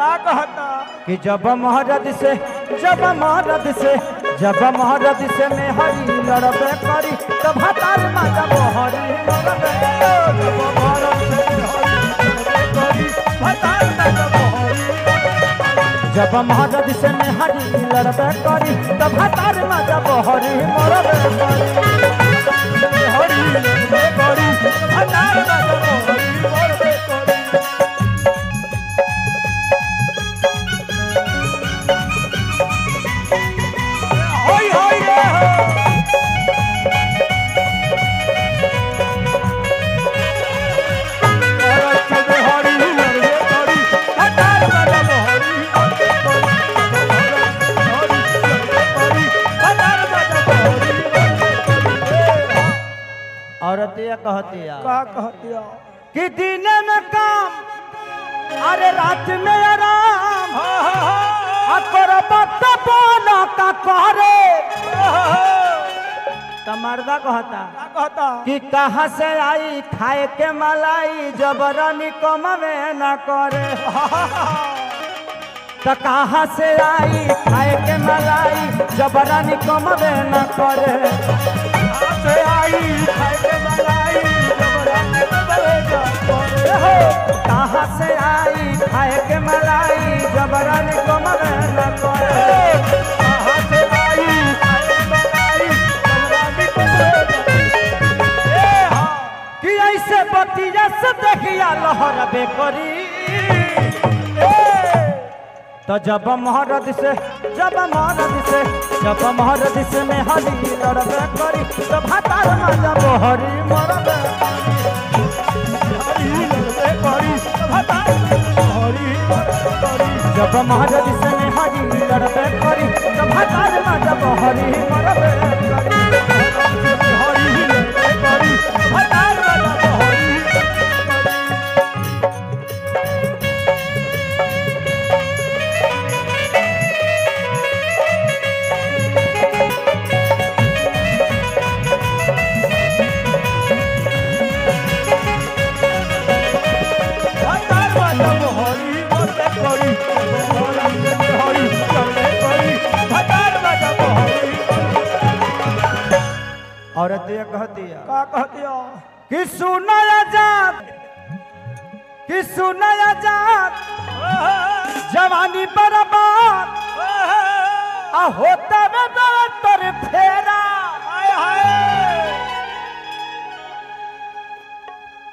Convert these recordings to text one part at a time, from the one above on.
का कहता कि जब महारद से में हरी लड़बे करी तब हतार माता बहरी मरबे जब महारद से में हरी लड़बे करी तब हतार माता बहरी मरबे करी हरी लड़बे करी हतार माता बहरी मरबे करी औरतिया कहतिया का कहतिया कि दिन में काम अरे रात में आराम अकर बात बोला का करे मर्दा कहता का कहता कि कहाँ से आई खाए के मलाई जबरनी कम में न करे तो कहाँ से आई खाए के मलाई जबरनी कम में न करे से आई खाए के मलाई जबरनी कम में न करे कहाँ से आई खाए के मलाई जबरनी कम में न करे कहाँ से आई खाए के मलाई जबरनी कम में कि ऐसे बतिया से देखिया लहर बेकरी तो जब महारद से में हरी लड़बे करी तो भातार माजा बहरी मरबे करी भातार हरी करी जब महारद से में हरी लड़बे करी तो भातार माजा बहरी मरबे हरी करी भातार माजा बहरी औरत ये कहती है का कहतिया कि सुनाया जात जवानी बर्बाद आ होता में तर फेरा हाय हाय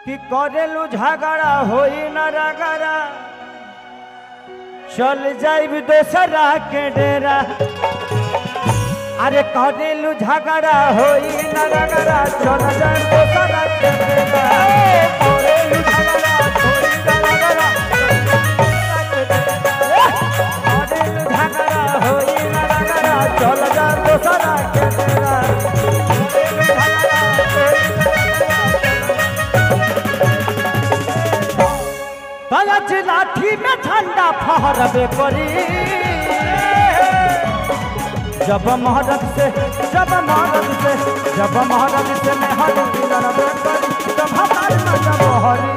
कि करेलू झगड़ा होई न रगड़ा चल जाइब दोसरा के डेरा अरे करेलू झगड़ा होई न रगड़ा चल जाइब दोसरा के डेरा करेलू झगड़ा होई न रगड़ा करेलू झगड़ा होई न रगड़ा चल जाइब दोसरा के डेरा बलच लाठी में झंडा फहरबे करी जब महारत से में हरी लड़बे करी तब हमार माता बहरी